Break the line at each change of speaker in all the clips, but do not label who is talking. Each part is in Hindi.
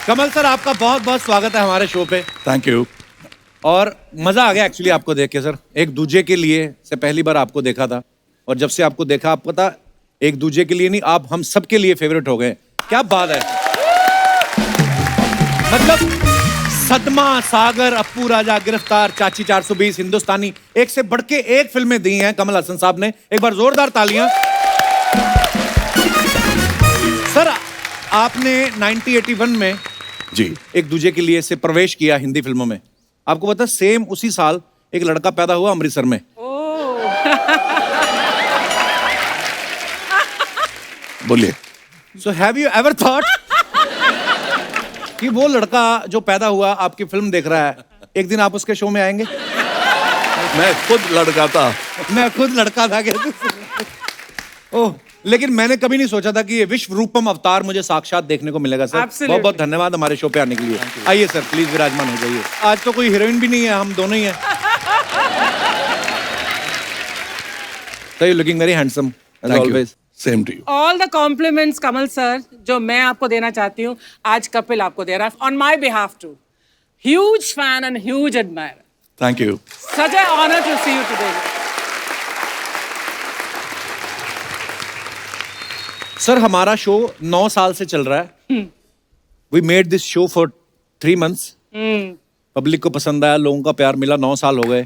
कमल सर, आपका बहुत बहुत स्वागत है हमारे शो पे।
Thank you.
और मजा आ गया एक्चुअली आपको देख के सर। एक दूजे के लिए से पहली बार आपको देखा था, और जब से आपको देखा, आप पता, एक दूजे के लिए नहीं, आप हम सब के लिए फेवरेट हो गए। क्या बात है। मतलब सदमा, सागर, अप्पू राजा, गिरफ्तार, चाची 420, हिंदुस्तानी, एक से बढ़ के एक फिल्में दी हैं कमल हसन साहब ने। एक बार जोरदार तालियां। सर, आपने 1981 में
जी
एक दूजे के लिए से प्रवेश किया हिंदी फिल्मों में। आपको पता, सेम उसी साल एक लड़का पैदा हुआ अमृतसर में।
बोलिए।
So have you ever thought कि वो लड़का जो पैदा हुआ आपकी फिल्म देख रहा है, एक दिन आप उसके शो में आएंगे?
मैं खुद लड़का था।
मैं खुद लड़का था क्या? ओह, लेकिन मैंने कभी नहीं सोचा था कि ये विश्व रूपम अवतार मुझे साक्षात देखने को मिलेगा सर। बहुत बहुत धन्यवाद हमारे शो पे आने के लिए। आइए सर, प्लीज विराजमान हो जाइए। आज तो कोई हीरोइन भी नहीं है, हम दोनों ही हैं। Sir, you looking very handsome as always.
Same to you.
All the compliments Kamal sir जो मैं आपको देना चाहती हूँ, आज कपिल आपको दे रहा है on my behalf too. Huge fan and huge admirer.
Thank you.
Such a honour to see you today.
Sir, हमारा शो 9 साल से चल रहा है। We made this show for 3 months। Public को पसंद आया, लोगों का प्यार मिला, 9 साल हो गए।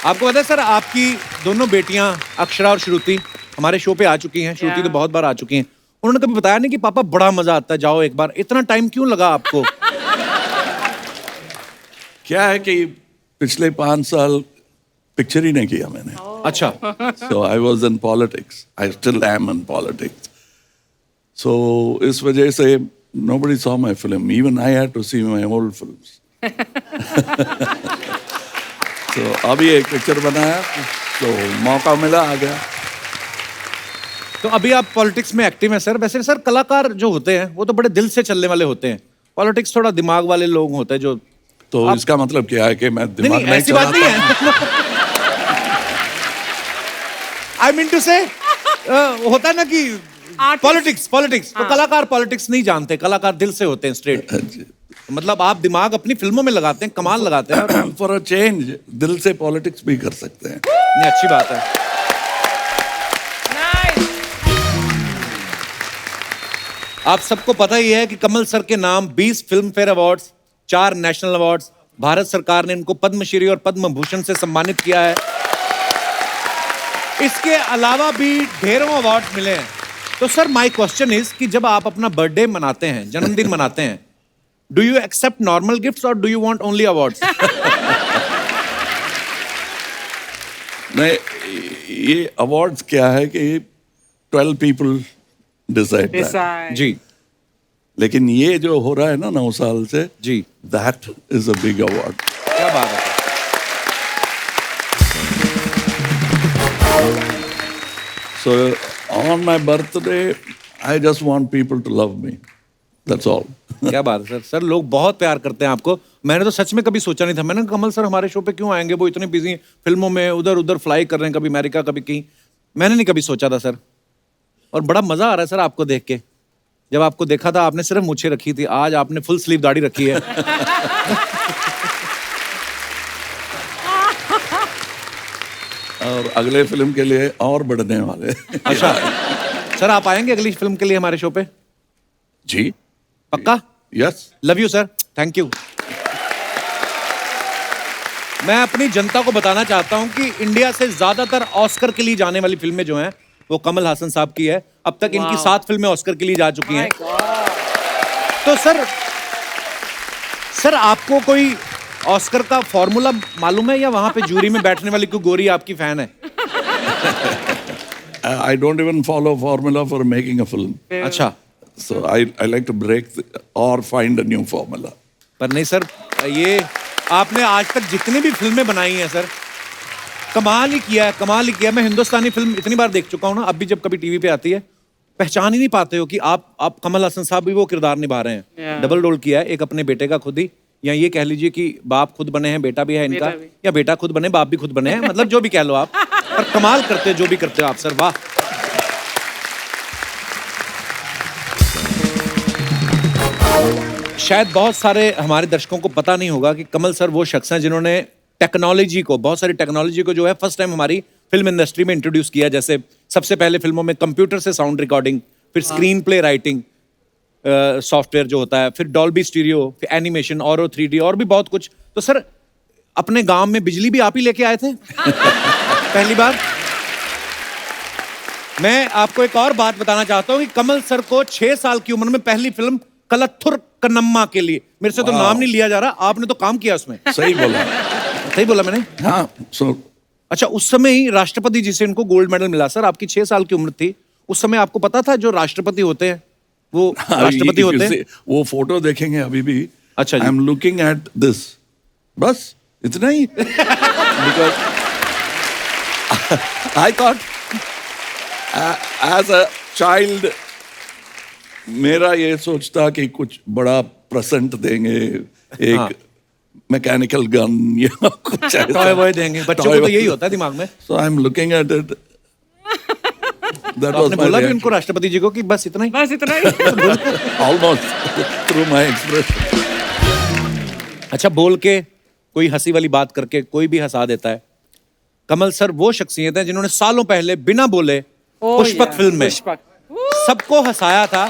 आपको पता है सर, आपकी दोनों बेटियां अक्षरा और श्रुति हमारे शो पे आ चुकी हैं। श्रुति तो बहुत बार आ चुकी हैं। उन्होंने कभी बताया नहीं कि पापा बड़ा मजा आता है, जाओ एक बार। इतना टाइम क्यों लगा आपको?
क्या है कि पिछले 5 साल पिक्चर ही नहीं किया मैंने।
अच्छा।
So I was in politics. I still am in politics. So इस वजह से nobody saw my film. Even I had to see my old films. So अभी एक पिक्चर बनाया, तो मौका मिला, आ गया।
तो अभी आप पॉलिटिक्स में एक्टिव हैं सर। वैसे सर, कलाकार जो होते हैं वो तो बड़े दिल से चलने वाले होते हैं। पॉलिटिक्स थोड़ा दिमाग वाले लोग होते हैं जो।
तो इसका मतलब क्या है कि मैं दिमाग
नहीं,
नहीं
ऐसी बात नहीं है। आई मीन टू से, होता है ना कि पॉलिटिक्स तो कलाकार पॉलिटिक्स नहीं जानते, कलाकार दिल से होते हैं, स्ट्रेट। मतलब आप दिमाग अपनी फिल्मों में लगाते हैं, कमाल लगाते हैं।
फॉर अ चेंज दिल से पॉलिटिक्स भी कर सकते हैं।
नहीं, अच्छी बात है। आप सबको पता ही है कि कमल सर के नाम 20 film fair awards, 4 national awards, Bharat सरकार ने इनको पद्मश्री और पद्म भूषण से सम्मानित किया है। इसके अलावा भी ढेरों अवार्ड मिले हैं। तो सर, माय क्वेश्चन इज कि जब आप अपना बर्थडे मनाते हैं, जन्मदिन मनाते हैं, do you accept normal gifts और do you want only awards?
नहीं, ये अवार्ड्स क्या है कि 12 पीपल डिसाइड।
जी
लेकिन ये जो हो रहा है ना 9 साल से,
जी,
that is a big award.
क्या बात है।
So on my birthday, I just want people to love me. That's all.
क्या बात है सर। सर, लोग बहुत प्यार करते हैं आपको। मैंने तो सच में कभी सोचा नहीं था। मैंने कहा, कमल सर हमारे शो पे क्यों आएंगे? वो इतने बिजी हैं फिल्मों में, उधर उधर फ्लाई कर रहे हैं, कभी अमेरिका कभी कहीं। मैंने नहीं कभी सोचा था सर। और बड़ा मजा आ रहा है सर आपको देख के। जब आपको देखा था, आपने सिर्फ मूछें रखी थी, आज आपने फुल स्लीव दाढ़ी रखी है।
और अगले फिल्म के लिए और बढ़ने वाले।
अच्छा सर, आप आएंगे अगली फिल्म के लिए हमारे शो पे?
जी
पक्का?
Yes.
Love you sir, thank you. मैं अपनी जनता को बताना चाहता हूं कि इंडिया से ज्यादातर ऑस्कर के लिए जाने वाली फिल्में जो हैं वो कमल हासन साहब की है। अब तक इनकी 7 फिल्में ऑस्कर के लिए जा चुकी हैं। तो सर आपको कोई ऑस्कर का फॉर्मूला मालूम है, या वहां पे जूरी में बैठने वाली कोई गोरी आपकी फैन है?
I don't even follow formula for making a film.
अच्छा।
So I like to break or find a new formula.
पर नहीं सर, ये आपने आज तक जितनी भी फिल्में बनाई हैं सर, कमाल ही किया है, कमाल ही किया। मैं हिंदुस्तानी फिल्म इतनी बार देख चुका हूं ना, अब भी जब कभी टीवी पे आती है पहचान ही नहीं पाते हो कि आप कमल हसन साहब भी वो किरदार निभा रहे हैं। डबल रोल किया है, एक अपने बेटे का खुद ही, या ये कह लीजिए कि बाप खुद बने हैं, बेटा भी है इनका, या बेटा खुद बने, बाप भी खुद बने हैं, मतलब जो भी कह लो आप। पर कमाल करते हो जो भी करते हो आप सर, वाह। शायद बहुत सारे हमारे दर्शकों को पता नहीं होगा कि कमल सर वो शख्स हैं जिन्होंने टेक्नोलॉजी को, बहुत सारी टेक्नोलॉजी को जो है फर्स्ट टाइम हमारी फिल्म इंडस्ट्री में इंट्रोड्यूस किया। जैसे सबसे पहले फिल्मों में कंप्यूटर से साउंड रिकॉर्डिंग, फिर स्क्रीन प्ले राइटिंग सॉफ्टवेयर जो होता है, फिर डॉल्बी स्टीरियो, फिर एनिमेशन, और 3D और भी बहुत कुछ। तो सर अपने गांव में बिजली भी आप ही लेके आए थे पहली बार। मैं आपको एक और बात बताना चाहता हूं कि कमल सर को 6 साल की उम्र में पहली फिल्म कलत्थुर कन्नम्मा के लिए, मेरे से तो नाम नहीं लिया जा रहा, आपने तो काम किया उसमें।
सही बोला।
सही बोला मैंने?
हाँ, so
अच्छा, उस समय ही राष्ट्रपति जी से इनको गोल्ड मेडल मिला। सर आपकी 6 साल की उम्र थी उस समय, आपको पता था जो राष्ट्रपति होते हैं वो राष्ट्रपति होते हैं?
वो फोटो देखेंगे अभी भी।
अच्छा जी।
I am looking at this, बस इतना ही। Because I thought as a child मेरा ये सोचता कि कुछ बड़ा प्रेजेंट देंगे, एक मैकेनिकल गन या कुछ
टॉय वॉय देंगे बच्चों को, तो यही होता है दिमाग में।
So I am looking at it.
आपने बोला भी उनको, राष्ट्रपति जी को, कि बस इतना ही?
बस इतना ही।
Almost through my expression.
अच्छा, बोल के कोई हंसी वाली बात करके कोई भी हंसा देता है। कमल सर वो शख्सियत है जिन्होंने सालों पहले बिना बोले पुष्पक फिल्म में
पुष्पक
सबको हंसाया था।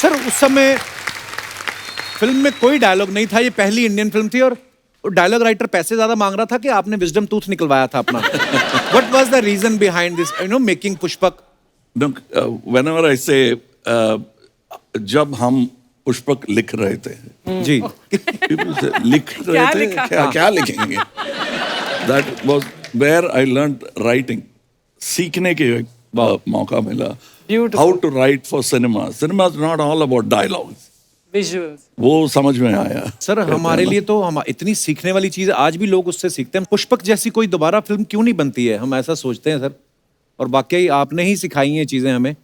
सर उस समय फिल्म में कोई डायलॉग नहीं था, ये पहली इंडियन फिल्म थी, और डायलॉग राइटर पैसे ज्यादा मांग रहा था कि आपने विजडम टूथ निकलवाया था अपना। What was the reason behind this, making Pushpak?
Look, whenever I say, जब हम पुष्पक लिख रहे थे,
जी,
people say, लिख रहे थे, क्या लिखेंगे? That was where I learned writing. सीखने के एक मौका मिला।
Beautiful.
How to write for cinema. Cinema is not all about dialogues.
Visuals.
वो समझ में आया।
सर हमारे लिए तो हम इतनी सीखने वाली चीज, आज भी लोग उससे सीखते हैं। पुष्पक जैसी कोई दोबारा फिल्म क्यों नहीं बनती है, हम ऐसा सोचते हैं सर। और वाकई आपने ही सिखाई ये चीजें हमें,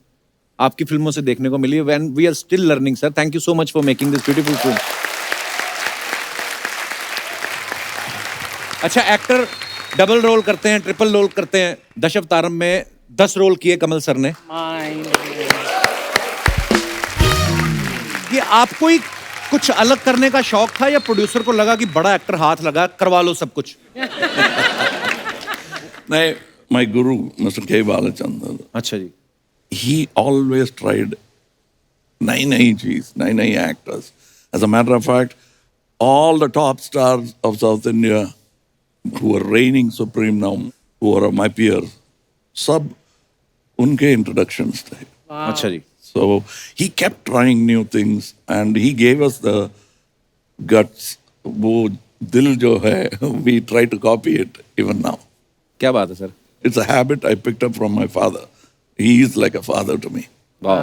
आपकी फिल्मों से देखने को मिली है। When we are still learning sir, thank you so much for making this beautiful film. अच्छा, एक्टर डबल रोल करते हैं, ट्रिपल रोल करते हैं। दशावतारम में 10 रोल किए कमल सर ने। ये आपको ही कुछ अलग करने का शौक था, या प्रोड्यूसर को लगा कि बड़ा एक्टर हाथ लगा, करवा लो सब कुछ?
नहीं, my guru, Mr. K. Balachandran,
अच्छा जी।
he always tried नई चीज, नई actors. As a matter of fact, all the top stars of South India who are reigning supreme now, who are my peers, सब उनके introductions थे।
अच्छा जी।
So he kept trying new things and he gave us the guts. वो दिल जो है, we try to copy it even now.
क्या बात है sir.
It's a habit I picked up from my father. He is like a father to me.
वाह।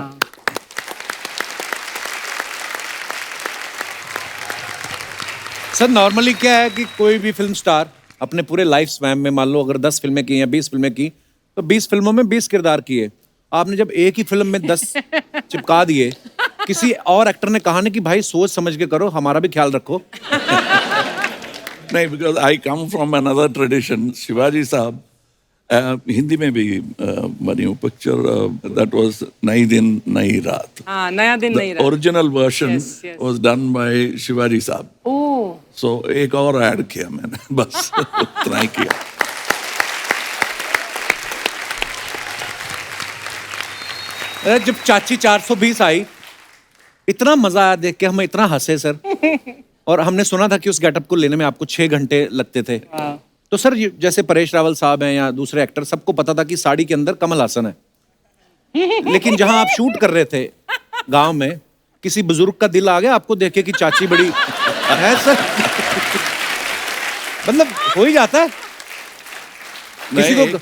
सर नॉर्मली क्या है कि कोई भी फिल्म स्टार अपने पूरे लाइफ स्पैन में, मान लो अगर 10 फिल्में की या 20 फिल्में की, तो 20 फिल्मों में 20 किरदार किए। आपने जब एक ही फिल्म में 10 चिपका दिए, किसी और एक्टर ने कहा नहीं कि भाई सोच समझ के करो, हमारा भी ख्याल रखो?
नहीं, because I come from another tradition. Shivaji साहब हिंदी में भी बनी पिक्चर, that was नई दिन नई रात.
हाँ, नया दिन नई
The
रात।
original version
Yes.
was done by Shivaji साहब.
ओह।
So एक और ऐड किया मैंने, बस उतना ही किया।
जब चाची 420 आई, इतना मजा आया देख के, हम इतना हंसे सर। और हमने सुना था कि उस गेटअप को लेने में आपको 6 घंटे लगते थे। तो सर जैसे परेश रावल साहब हैं या दूसरे एक्टर, सबको पता था कि साड़ी के अंदर कमल हासन है, लेकिन जहां आप शूट कर रहे थे गांव में, किसी बुजुर्ग का दिल आ गया आपको देख के कि चाची बड़ी है सर? मतलब हो ही जाता है किसी को।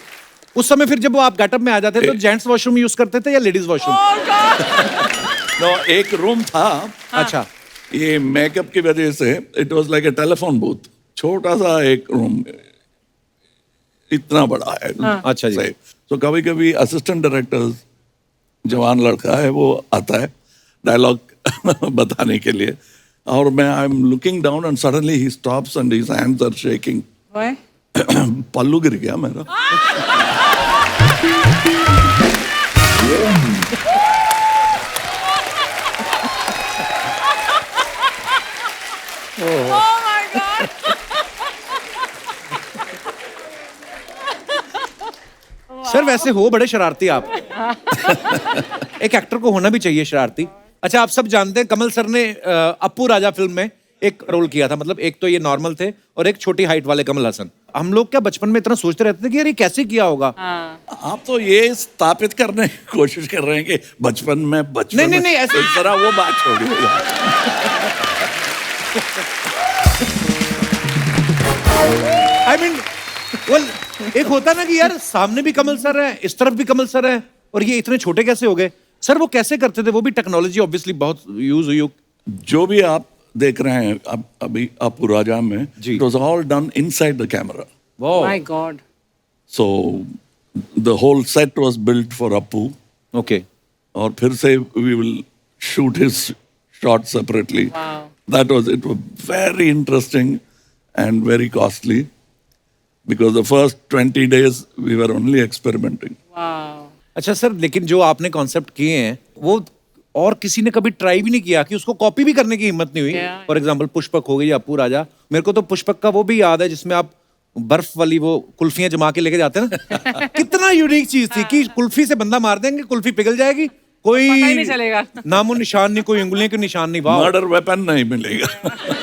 उस समय फिर जब वो आप गेटअप में आ जाते तो जेंट्स वॉशरूम यूज करते थे या लेडीज वॉशरूम?
No, एक रूम था।
अच्छा।
ये मेकअप की वजह से it was like a telephone booth, छोटा सा एक रूम, इतना बड़ा है।
अच्छा जी।
तो कभी कभी असिस्टेंट डायरेक्टर्स, जवान लड़का है, वो आता है डायलॉग बताने के लिए, और मैं I am looking down and suddenly he stops and his hands are shaking. पल्लू गिर गया मेरा।
सर वैसे हो बड़े शरारती आप। एक एक्टर को होना भी चाहिए शरारती। अच्छा, आप सब जानते हैं कमल सर ने अप्पू राजा फिल्म में एक रोल किया था। मतलब एक तो ये नॉर्मल थे और एक छोटी हाइट वाले कमल हसन। हम लोग क्या बचपन में इतना सोचते रहते थे कि यार ये कैसे किया होगा।
आप तो ये स्थापित करने की कोशिश कर रहे हैं कि बचपन में
नहीं, ऐसे
इस तरह वो बात छोड़िएगा।
आई मीन एक होता ना कि यार सामने भी कमल सर है, इस तरफ भी कमल सर है, और ये इतने छोटे कैसे हो गए? सर वो कैसे करते थे? वो भी टेक्नोलॉजी ऑब्वियसली बहुत यूज हुई।
जो भी आप देख रहे हैं अब अभी अप्पू राजा में,
जी।
It was all done inside the camera.
My God.
So the whole set was built for Appu,
okay.
और फिर से we will shoot his shot separately.
Wow.
That was very interesting and very costly because the first 20 days we were only experimenting.
Wow.
अच्छा सर, लेकिन जो आपने कॉन्सेप्ट किए हैं वो और किसी ने कभी ट्राई भी नहीं किया कि उसको कॉपी भी करने की हिम्मत नहीं हुई?
Yeah.
फॉर एग्जाम्पल पुष्पक हो गई या अप्पू राजा। मेरे को तो पुष्पक का वो भी याद है जिसमें आप बर्फ वाली वो कुल्फियां जमा के लेके जाते हैं ना। कितना यूनिक चीज थी कि कुल्फी से बंदा मार देंगे, कुल्फी पिघल जाएगी, कोई
पता ही नहीं चलेगा।
नामो निशान नहीं, कोई उंगलियों के निशान नहीं। वाह
मर्डर वेपन नहीं मिलेगा।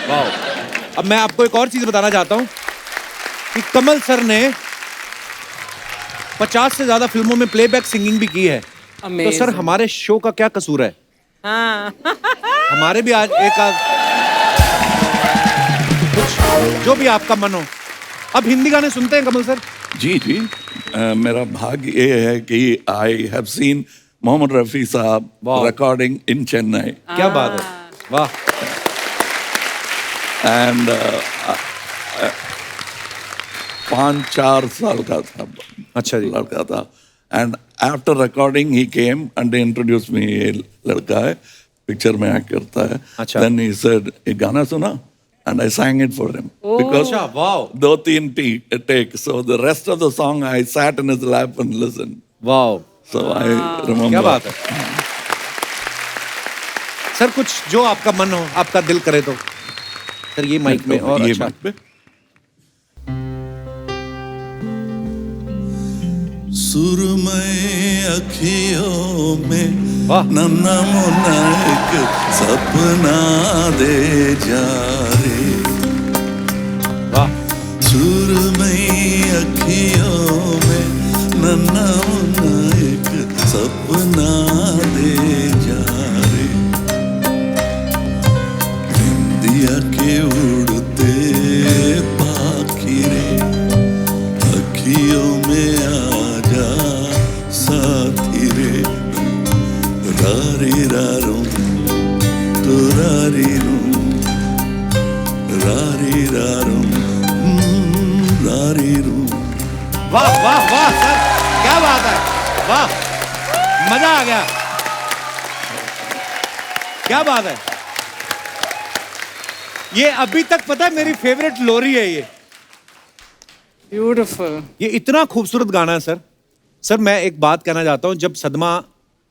वाह। अब मैं आपको एक और चीज बताना चाहता हूं कि कमल सर ने 50 से ज्यादा फिल्मों में प्लेबैक सिंगिंग भी की है। तो सर हमारे शो का क्या कसूर है?
हाँ।
हमारे भी आज एक आध कुछ जो भी आपका मन हो। अब हिंदी गाने सुनते हैं कमल सर?
जी जी, मेरा भाग्य ये है कि I have seen Mohammed Rafi साहब
Wow.
रिकॉर्डिंग इन चेन्नई,
क्या बात है, वाह।
एंड 5-4 साल का था,
अच्छा जी।
लड़का था, and after recording he came and introduce me. ये लड़का है, पिक्चर में एक्ट करता है।
अच्छा।
देन ही सेड, ये गाना सुना, and I sang it for him because
अच्छा, वाह
2-3 take. So the rest of the song I sat in his lap and listened.
वाह,
So I remember.
क्या बात है सर। कुछ जो आपका मन हो, आपका दिल करे तो सर ये माइक में। और
ये
अच्छा
माइक पे। सुरमई अखियों में
वाह।
नन्हा मुन्ना एक सपना दे जा रे।
वाह।
सुरमई अखियों में नन्हा मुन्ना एक सपना दे जा रे। इंदिया के उड़ते पाखी रे, अखियों में आजा साथी रे। रारी रारूं तो रारी रूं, रारी रारूं रारी रूं।
वाह वाह वाह सर, क्या बात है, वाह, मजा आ गया, क्या बात है। ये अभी तक पता है मेरी फेवरेट लोरी है ये।
Beautiful.
ये इतना खूबसूरत गाना है सर। सर मैं एक बात कहना चाहता हूँ, जब सदमा,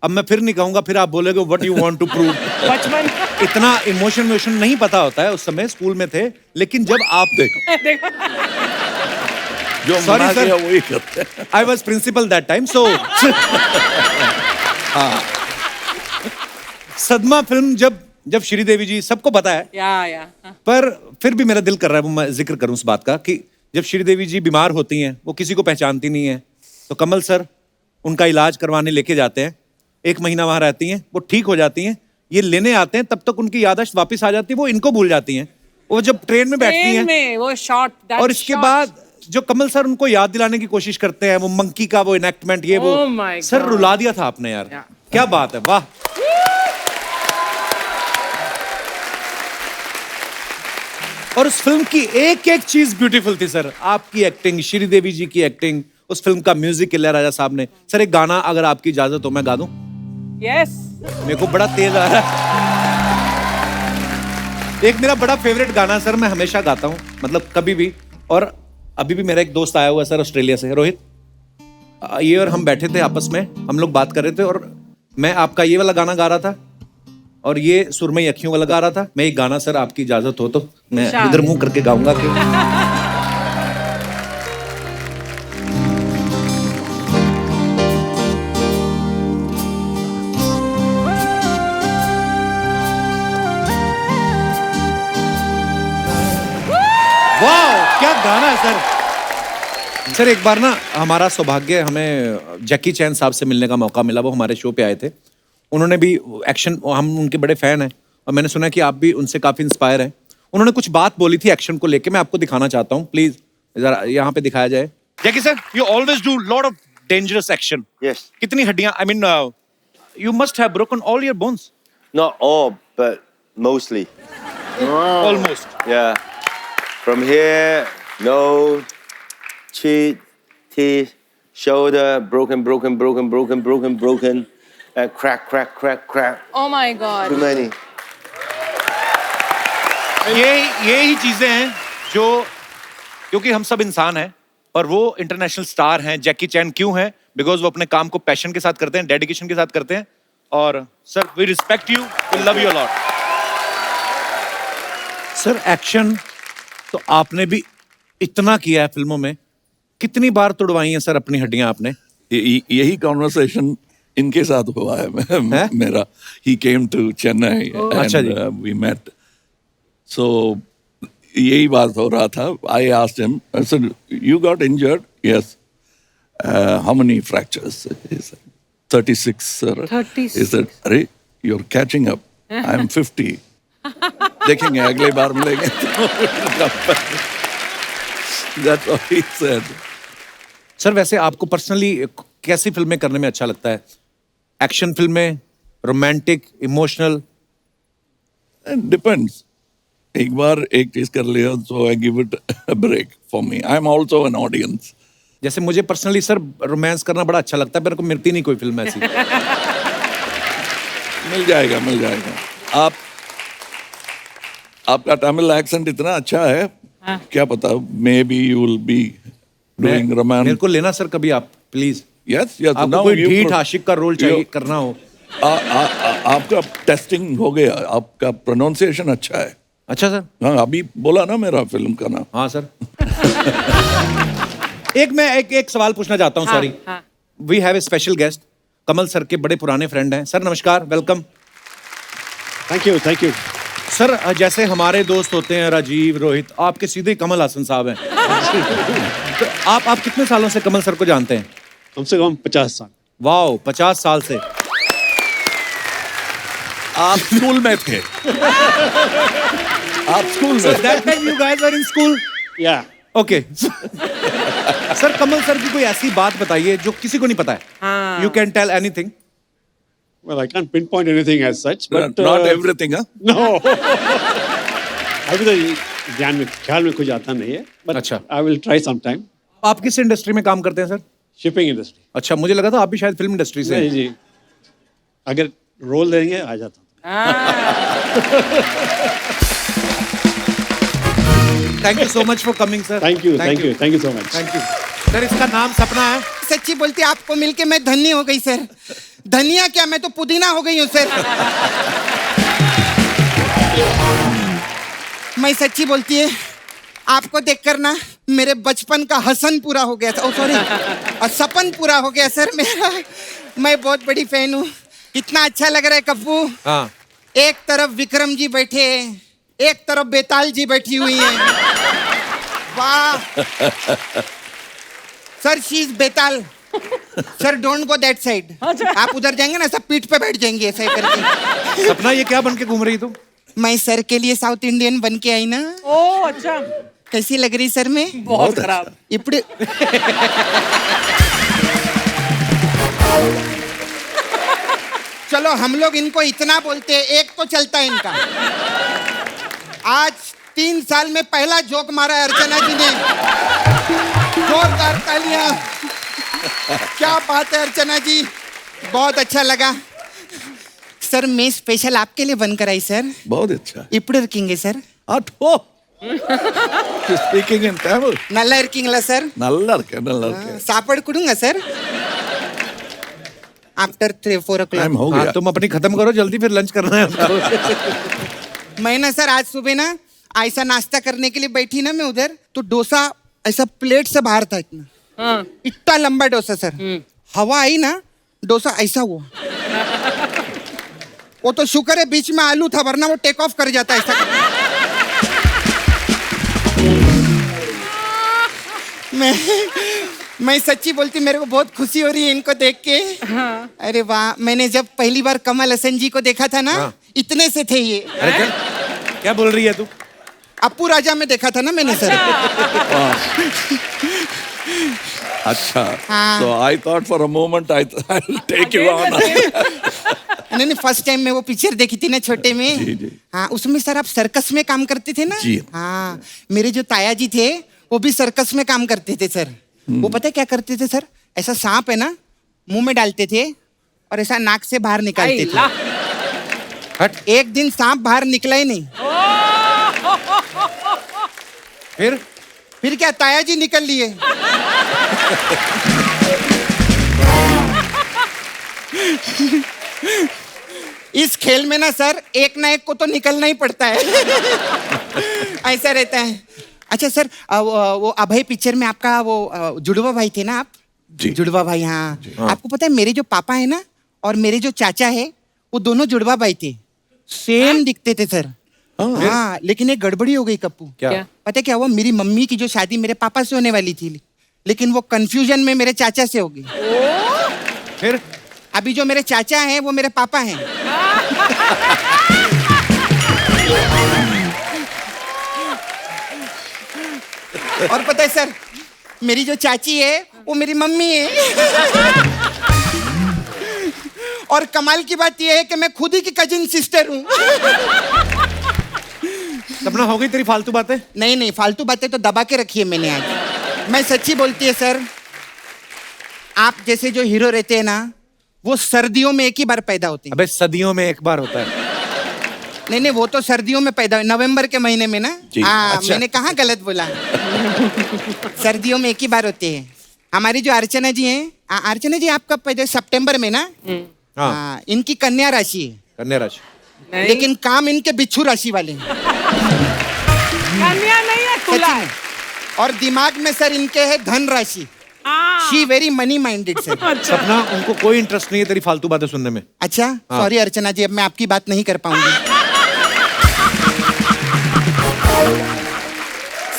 अब मैं फिर नहीं कहूंगा, फिर आप बोलोगे what you want to prove.
बचपन
इतना इमोशन नहीं पता होता है, उस समय स्कूल में थे, लेकिन जब आप
देखो
जो
Sorry,
मना
sir.
किया वही करते हैं।
I was principal that time, so Sadma film जब श्रीदेवी जी, सबको पता है,
या
पर फिर भी मेरा दिल कर रहा है वो मैं जिक्र करूं उस बात का कि जब श्रीदेवी जी बीमार होती हैं, वो किसी को पहचानती नहीं है, तो कमल सर उनका इलाज करवाने लेके जाते हैं। 1 महीना वहां रहती हैं, वो ठीक हो जाती हैं, ये लेने आते हैं, तब तक उनकी याददाश्त वापस आ जाती है, वो इनको भूल जाती हैं। वो जब ट्रेन में बैठती
ट्रेन
हैं,
में वो शॉट,
और इसके बाद जो कमल सर उनको याद दिलाने की कोशिश करते हैं, वो मंकी का वो इनेक्टमेंट, ये वो
Oh my
सर
God.
रुला दिया था आपने यार।
Yeah.
क्या बात है, वाह। और उस फिल्म की एक एक चीज ब्यूटीफुल थी सर। आपकी एक्टिंग, श्रीदेवी जी की एक्टिंग, उस फिल्म का म्यूजिक इलैयाराजा साहब ने। सर एक गाना अगर आपकी इजाजत हो मैं गा दूं?
यस
मेरे को बड़ा तेज आ रहा है। एक मेरा बड़ा फेवरेट गाना सर, मैं हमेशा गाता हूं, मतलब कभी भी। और अभी भी मेरा एक दोस्त आया हुआ है सर ऑस्ट्रेलिया से, रोहित। ये और हम बैठे थे आपस में, हम लोग बात कर रहे थे, और मैं आपका ये वाला गाना गा रहा था और ये सुरमई अखियों वाला गा रहा था। मैं एक गाना सर आपकी इजाजत हो तो मैं इधर मुंह करके गाऊंगा कि दिखाना है सर। सर एक बार ना हमारा सौभाग्य, हमें जैकी चैन साहब से मिलने का मौका मिला। वो हमारे शो पे आए थे। उन्होंने भी एक्शन, हम उनके बड़े फैन हैं और मैंने सुना कि आप भी उनसे काफी इंस्पायर हैं। उन्होंने कुछ बात बोली थी एक्शन को लेके, मैं आपको दिखाना चाहता हूँ। प्लीज जरा यहाँ पे दिखाया जाए। Jackie sir, you always do lot of dangerous action.
Yes.
कितनी हड्डियां, I mean you must have broken all your bones.
Not all, but mostly.
Almost.
Yeah. From here, nose, cheek, teeth, shoulder, broken, and crack.
Oh my God.
Too many.
ये ही चीजें हैं जो, क्योंकि हम सब इंसान हैं और वो इंटरनेशनल स्टार हैं। जैकी चैन क्यों हैं? बिकॉज वो अपने काम को पैशन के साथ करते हैं, डेडिकेशन के साथ करते हैं। और sir we respect you, we love you lot. Sir action तो आपने भी इतना किया है फिल्मों में, कितनी बार तुड़वाई हैं सर अपनी हड्डियां आपने?
यही कॉन्वर्सेशन इनके साथ हुआ है मेरा। ही केम टू चेन्नई
अच्छा जी।
एंड वी मेट, सो यही बात हो रहा था। I asked him, I said you got injured? Yes. How many fractures? 36 sir.
36।
He said, अरे you are catching up, I am 50। देखेंगे अगले बार मिलेंगे तो that's what he said.
Sir वैसे आपको पर्सनली कैसी फिल्में करने में अच्छा लगता है? एक्शन फिल्में, रोमांटिक, इमोशनल?
It depends. एक बार एक चीज कर लिया so I give it a break for me. I am also an audience.
जैसे मुझे पर्सनली सर रोमांस करना बड़ा अच्छा लगता है, मेरे को मिलती नहीं कोई फिल्म ऐसी।
मिल जाएगा। आपका तमिल एक्सेंट इतना अच्छा है, क्या पता may be you will be doing romance.
मेरे को लेना सर कभी आप प्लीज।
यस
आपको कोई ढीठ आशिक का रोल चाहिए करना हो।
आपका टेस्टिंग हो गया, आपका प्रोनाउंसिएशन अच्छा है।
अच्छा सर।
हाँ, अभी बोला ना मेरा फिल्म का नाम।
हाँ सर। एक सवाल पूछना चाहता हूँ। Sorry, we have a special guest. Kamal sir के बड़े पुराने फ्रेंड हैं। सर नमस्कार, वेलकम।
Thank you.
सर जैसे हमारे दोस्त होते हैं राजीव, रोहित, आपके सीधे कमल हासन साहब हैं। तो आप कितने सालों से कमल सर को जानते हैं?
कम से कम 50 साल।
वाओ, 50 साल से।
आप स्कूल में थे? आप स्कूल में?
That time you guys were in school?
Yeah.
Okay. Sir Kamal sir की कोई ऐसी बात बताइए जो किसी को नहीं पता है। You can tell anything.
Well, I can't pinpoint anything as such, but
Not everything, huh?
No. अभी तो ख्याल में कुछ आता नहीं है, but
अच्छा।
I will try sometime.
आप किस इंडस्ट्री में काम करते हैं सर?
Shipping industry.
अच्छा, मुझे लगा था आप भी शायद फिल्म इंडस्ट्री से हैं।
नहीं जी, अगर रोल देंगे आ जाता हूँ।
Thank you so much for coming sir.
Thank you so much.
Thank you sir. इसका नाम सपना है।
सच्ची बोलती आपको मिलके मैं धन्य हो गई सर। धनिया क्या, मैं तो पुदीना हो गई हूँ सर। मैं सच्ची बोलती है, आपको देखकर ना मेरे बचपन का हसन पूरा हो गया था। सॉरी, सपन पूरा हो गया सर मेरा। मैं बहुत बड़ी फैन हूँ। इतना अच्छा लग रहा है कप्पू।
हाँ।
एक तरफ विक्रम जी बैठे हैं, एक तरफ बेताल जी बैठी हुई हैं। वाह सर, शी इज बेताल। Sir don't go that side. आप उधर जाएंगे ना, सब पीठ पे बैठ जाएंगे ऐसे करके।
सपना ये क्या बन के घूम रही तुम?
मैं सर के लिए साउथ इंडियन बन के आई ना।
ओह अच्छा।
कैसी लग रही सर मैं?
बहुत खराब।
इपड़े चलो हम लोग इनको इतना बोलते हैं, एक तो चलता है इनका। आज 3 साल में पहला जोक मारा है अर्चना जी ने। जोरदार तालियां। क्या बात है अर्चना जी, बहुत अच्छा लगा सर। मैं स्पेशल आपके लिए बनकर आई सर।
बहुत अच्छा।
इपड़े रखेंगे सर?
Speaking in Tamil.
நல்லா இருக்கீங்களா சார்?
நல்லா இருக்கேன்.
சாப்பாடு கொடுங்க சார்। After 3-4 o'clock।
टाइम हो
हाँ,
गया।
तुम अपनी खत्म करो जल्दी, फिर लंच करना है।
मैं ना सर आज सुबह ना ऐसा नाश्ता करने के लिए बैठी ना मैं उधर, तो डोसा ऐसा प्लेट से बाहर था इतना। इतना लंबा डोसा सर। हवा आई ना, डोसा ऐसा हुआ। वो तो शुक्र है बीच में आलू था, वरना वो टेक ऑफ कर जाता ऐसा। मैं सच्ची बोलती, मेरे को बहुत खुशी हो रही है इनको देख के। अरे वाह, मैंने जब पहली बार कमल हसन जी को देखा था ना, इतने से थे ये।
अरे क्या बोल रही है तू?
अप्पू राजा में देखा था ना मैंने सर।
अच्छा,
हाँ।
so I thought for a moment I'll take you on.
नहीं, फर्स्ट टाइम मैं वो पिक्चर देखी थी ना छोटे में।
जी, जी।
हाँ, उसमें सर आप सर्कस में काम करते थे ना?
जी।
हाँ, मेरे जो ताया जी थे वो भी सर्कस में काम करते थे सर। वो पता है क्या करते थे सर? ऐसा सांप है ना, मुंह में डालते थे और ऐसा नाक से बाहर निकालते थे।
हट।
एक दिन सांप बाहर निकला ही नहीं। फिर क्या, ताया जी निकल लिए। इस खेल में ना सर, एक ना एक को तो निकलना ही पड़ता है। ऐसा रहता है। अच्छा सर, वो अभय पिक्चर में आपका वो जुड़वा भाई थे ना आप?
जी।
जुड़वा भाई, हाँ। आपको पता है मेरे जो पापा है ना और मेरे जो चाचा है, वो दोनों जुड़वा भाई थे। सेम दिखते थे सर। हाँ, लेकिन एक गड़बड़ी हो गई कप्पू।
क्या?
पता है क्या हुआ? मेरी मम्मी की जो शादी मेरे पापा से होने वाली थी, लेकिन वो कंफ्यूजन में मेरे चाचा से हो गई।
फिर
अभी जो मेरे चाचा हैं वो मेरे पापा हैं। और पता है सर, मेरी जो चाची है वो मेरी मम्मी है। और कमाल की बात यह है कि मैं खुद ही की कजिन सिस्टर हूँ।
सपना, हो गई तेरी फालतू बातें?
नहीं, फालतू बातें तो दबा के रखी है मैंने आज। मैं सच्ची बोलती है सर, आप जैसे जो हीरो रहते हैं ना, वो सर्दियों में एक ही बार पैदा होते हैं।
अबे सदियों में एक बार होता है।
नहीं, वो तो सर्दियों में पैदा, नवंबर के महीने में ना।
जी,
हाँ,
अच्छा।
मैंने कहाँ गलत बोला? सर्दियों में एक ही बार होते हैं। हमारी जो अर्चना जी हैं, अर्चना जी आपका पैदा सितंबर में ना?
हाँ,
हाँ, इनकी कन्या राशि है,
कन्या राशि।
लेकिन काम इनके बिच्छू राशि वाले हैं।
कन्या नहीं है, तुला
सच्ची
है।
में। और दिमाग में सर इनके है धन राशि। She very money minded sir.
सपना, उनको कोई इंटरेस्ट नहीं है तेरी फालतू बातें सुनने में।
अच्छा, सॉरी अर्चना जी, अब मैं आपकी बात नहीं कर पाऊंगी।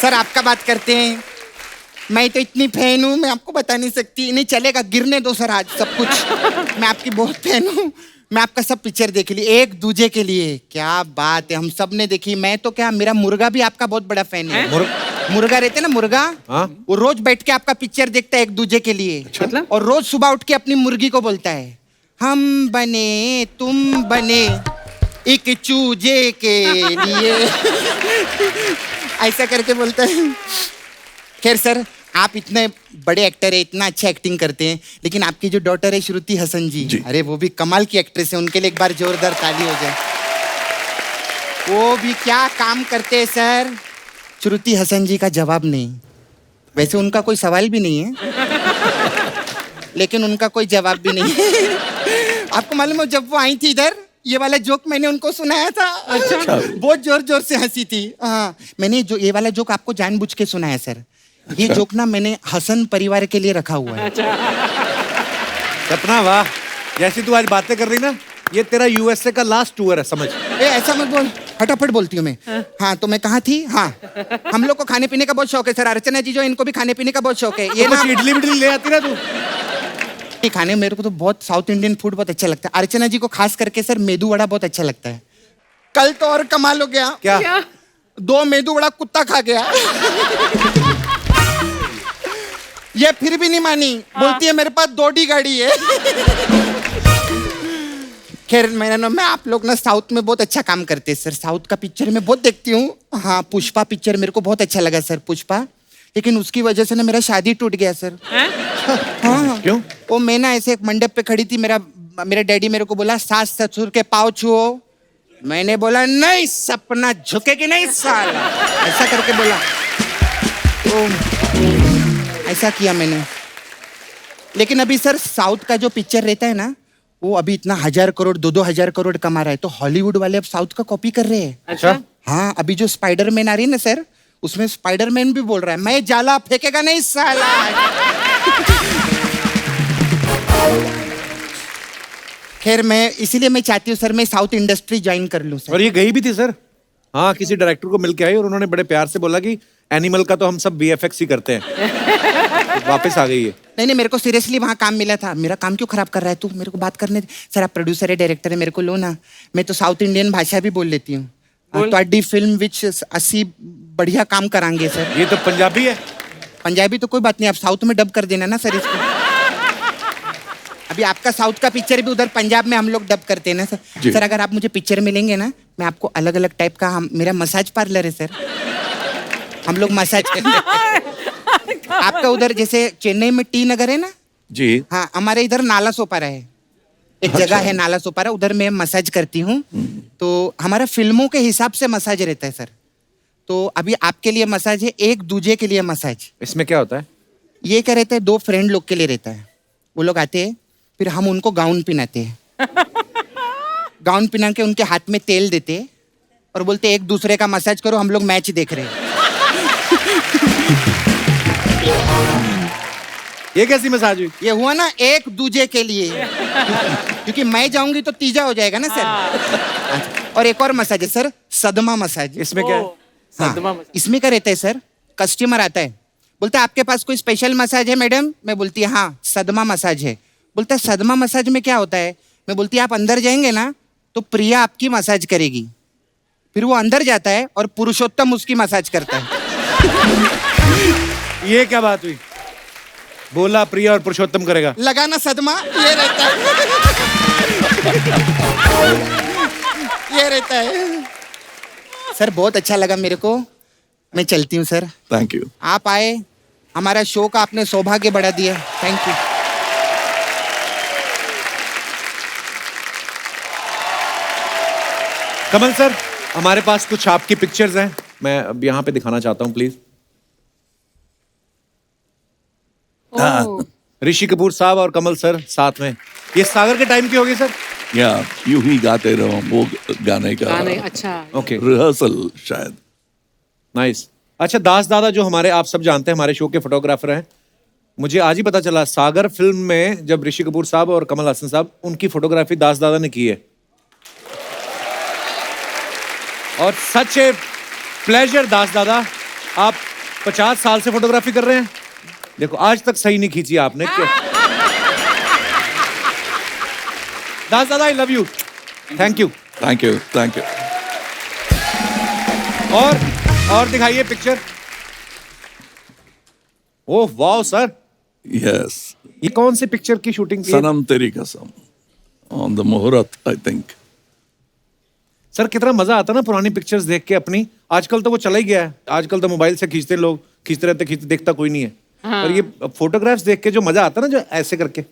सर आपका बात करते हैं। मैं तो इतनी फैन हूँ, मैं आपको बता नहीं सकती। नहीं चलेगा, गिरने दो सर आज सब कुछ। मैं आपकी बहुत फैन हूँ। मैं आपका सब पिक्चर देख ली, एक दूजे के लिए। क्या बात है, हम सब ने देखी। मैं तो क्या, मेरा मुर्गा भी आपका बहुत बड़ा फैन है। मुर्गा रहते ना, मुर्गा,
हाँ?
वो रोज बैठ के आपका पिक्चर देखता है एक दूजे के लिए।
मतलब?
और रोज सुबह उठ के अपनी मुर्गी को बोलता है, हम बने तुम बने एक चूजे के लिए। ऐसा करके बोलता है। खैर सर, आप इतने बड़े एक्टर है, इतना अच्छा एक्टिंग करते हैं, लेकिन आपकी जो डॉटर है श्रुति हसन जी, अरे वो भी कमाल की एक्ट्रेस है। उनके लिए एक बार जोरदार ताली हो जाए। वो भी क्या काम करते हैं सर। श्रुति हसन जी का जवाब नहीं। वैसे उनका कोई सवाल भी नहीं है, लेकिन उनका कोई जवाब भी नहीं है। आपको मालूम है, जब वो आई थी इधर, ये वाला जोक मैंने उनको सुनाया था। अच्छा, बहुत जोर जोर से हंसी थी। हाँ, मैंने जो ये वाला जोक आपको जानबूझ के सुनाया सर। ये जोक ना मैंने हसन परिवार के लिए रखा हुआ है।
सपना, वाह, जैसी तू आज बातें कर रही ना, ये तेरा यूएसए का लास्ट टूर है, समझ।
ए, ऐसा मत बोल, फटाफट बोलती हूँ मैं। हाँ, तो मैं कहाँ थी? हाँ, हम लोग को खाने पीने का बहुत शौक है सर। अर्चना जी जो, इनको भी खाने पीने का बहुत शौक है। ये ना
इडली बिडली ले आती ना तू।
ये खाने में मेरे को तो बहुत साउथ इंडियन फूड बहुत अच्छा लगता है। अर्चना जी को खास करके सर मेदू वड़ा बहुत अच्छा लगता है। कल तो और कमाल हो गया।
क्या?
2 मेदू वड़ा कुत्ता खा गया। ये फिर भी नहीं मानी, बोलती है मेरे पास 2D गाड़ी है। खैर मैं आप लोग ना साउथ में बहुत अच्छा काम करते हैं सर। साउथ का पिक्चर मैं बहुत देखती हूँ। हाँ, पुष्पा पिक्चर मेरे को बहुत अच्छा लगा सर, पुष्पा। लेकिन उसकी वजह से ना मेरा शादी टूट गया सर। हाँ,
क्यों?
वो मैं ना ऐसे एक मंडप पे खड़ी थी, मेरा डैडी मेरे को बोला सास ससुर के पाँव छुओ। मैंने बोला नहीं, सपना झुकेगी नहीं साला, ऐसा करके बोला। तो ऐसा किया मैंने। लेकिन अभी सर साउथ का जो पिक्चर रहता है ना, वो अभी इतना 1000 करोड़ 2-2 हजार करोड़ कमा रहा है, तो हॉलीवुड वाले अब साउथ का कॉपी कर रहे हैं।
अच्छा?
हाँ, अभी जो स्पाइडरमैन आ रही है ना सर, उसमें स्पाइडरमैन भी बोल रहा है, मैं जाला फेंकेगा नहीं साला। खैर मैं इसीलिए मैं चाहती हूँ सर, मैं साउथ इंडस्ट्री ज्वाइन कर लूँ सर।
और ये गई भी थी सर। हाँ, किसी डायरेक्टर को मिल के आई और उन्होंने बड़े प्यार से बोला कि एनिमल का तो हम सब VFX ही करते हैं। तो वापस आ गई है।
नहीं, मेरे को सीरियसली वहाँ काम मिला था। मेरा काम क्यों खराब कर रहा है तू? मेरे को बात करने दे। सर, आप प्रोड्यूसर है, डायरेक्टर है, मेरे को लो ना। मैं तो साउथ इंडियन भाषा भी बोल लेती हूँ। तो फिल्म विच 80 बढ़िया काम करांगे सर।
ये तो पंजाबी है।
पंजाबी तो कोई बात नहीं, आप साउथ में डब कर देना ना सर इसको। अभी आपका साउथ का पिक्चर भी उधर पंजाब में हम लोग डब करते हैं ना सर। सर, अगर आप मुझे पिक्चर में लेंगे ना, मैं आपको अलग अलग टाइप का, मेरा मसाज पार्लर है सर, हम लोग मसाज करते हैं। आपका उधर जैसे चेन्नई में टी नगर है ना
जी,
हाँ, हमारे इधर नाला सोपारा है, एक जगह है नाला सोपारा, उधर मैं मसाज करती हूँ। तो हमारा फिल्मों के हिसाब से मसाज रहता है सर। तो अभी आपके लिए मसाज है, एक दूजे के लिए मसाज।
इसमें क्या होता है?
ये क्या रहता है, 2 फ्रेंड लोग के लिए रहता है। वो लोग आते हैं, फिर हम उनको गाउन पहनाते हैं। गाउन पहना के उनके हाथ में तेल देते हैं और बोलते हैं एक दूसरे का मसाज करो, हम लोग मैच देख रहे हैं।
ये कैसी मसाज हुई?
ये हुआ ना एक दूजे के लिए, क्योंकि मैं जाऊंगी तो तीजा हो जाएगा ना सर। और एक और मसाज है सर, सदमा मसाज।
इसमें क्या है?
हाँ, इसमें क्या रहता है सर, कस्टमर आता है, बोलता है आपके पास कोई स्पेशल मसाज है मैडम? मैं बोलती है हाँ, सदमा मसाज है। बोलता है सदमा मसाज में क्या होता है? मैं बोलती है आप अंदर जाएंगे ना तो प्रिया आपकी मसाज करेगी। फिर वो अंदर जाता है और पुरुषोत्तम उसकी मसाज करता है।
ये क्या बात हुई? बोला प्रिया और पुरुषोत्तम करेगा।
लगा ना सदमा, ये रहता है। ये रहता है सर। बहुत अच्छा लगा मेरे को, मैं चलती हूँ सर।
Thank you.
आप आए, हमारा शो का आपने सौभाग्य बढ़ा दिया, थैंक यू।
कमल सर, हमारे पास कुछ आपकी पिक्चर्स हैं, मैं अब यहाँ पे दिखाना चाहता हूँ प्लीज। ऋषि कपूर साहब और कमल सर साथ में। ये सागर के टाइम की होगी सर?
या यूं ही गाते रहो, वो गाने का
गाने अच्छा।
ओके,
रिहर्सल शायद।
नाइस। अच्छा, दास दादा जो हमारे, आप सब जानते हैं, हमारे शो के फोटोग्राफर हैं। मुझे आज ही पता चला सागर फिल्म में जब ऋषि कपूर साहब और कमल हसन साहब, उनकी फोटोग्राफी दास दादा ने की है। और सच ए प्लेजर दास दादा, आप 50 साल से फोटोग्राफी कर रहे हैं, देखो आज तक सही नहीं खींची आपने। दास दादा, I love you, thank you.
Thank you, thank you.
और दिखाइए पिक्चर। ओह वाह सर,
यस,
ये कौन सी पिक्चर की शूटिंग की है?
सनम तेरी कसम, ऑन द मुहूर्त आई थिंक।
सर कितना मजा आता ना पुरानी पिक्चर्स देख के अपनी। आजकल तो वो चला ही गया है, आजकल तो मोबाइल से खींचते लोग, खींचते रहते, खींचते, देखता कोई नहीं है। और ये फोटोग्राफ्स देख के जो मजा आता ना, जो ऐसे करके,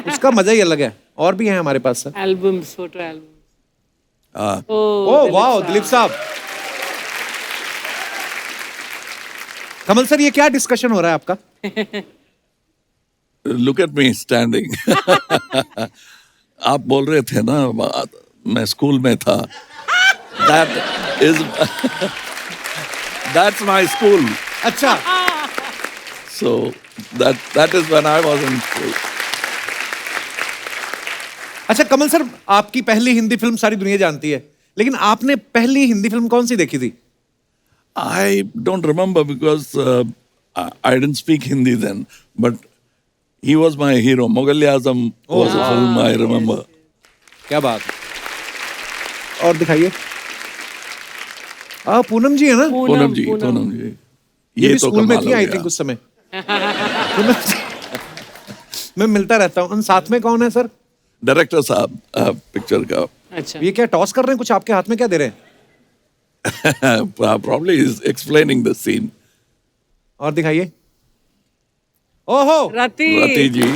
उसका मजा ही अलग है। और भी है हमारे पास सर
एल्बम्स, फोटो एल्बम।
ओह वाह, दिलीप साहब। कमल सर, ये क्या डिस्कशन हो रहा है आपका?
Look at me standing. आप बोल रहे थे ना, मैं स्कूल में था। That's my school.
अच्छा,
So that is when I was in school.
अच्छा कमल सर, आपकी पहली हिंदी फिल्म सारी दुनिया जानती है, लेकिन आपने पहली हिंदी फिल्म कौन सी देखी थी?
I don't remember because I didn't speak Hindi then, but he was my hero. Mughal Azam was a film I remember.
क्या बात। और दिखाइए। पूनम जी है ना?
पूनम जी, पूनम जी।
ये भी
तो
स्कूल में
कमाल
थी
हो
आई
गया।
थिंक उस समय। पूनम जी, मैं मिलता रहता हूँ। उन साथ में कौन है सर?
डायरेक्टर साहब पिक्चर का।
अच्छा।
ये क्या टॉस कर रहे हैं कुछ आपके हाथ में, क्या दे रहे हैं?
Probably is explaining the scene.
और दिखाइए। ओहो,
रति जी।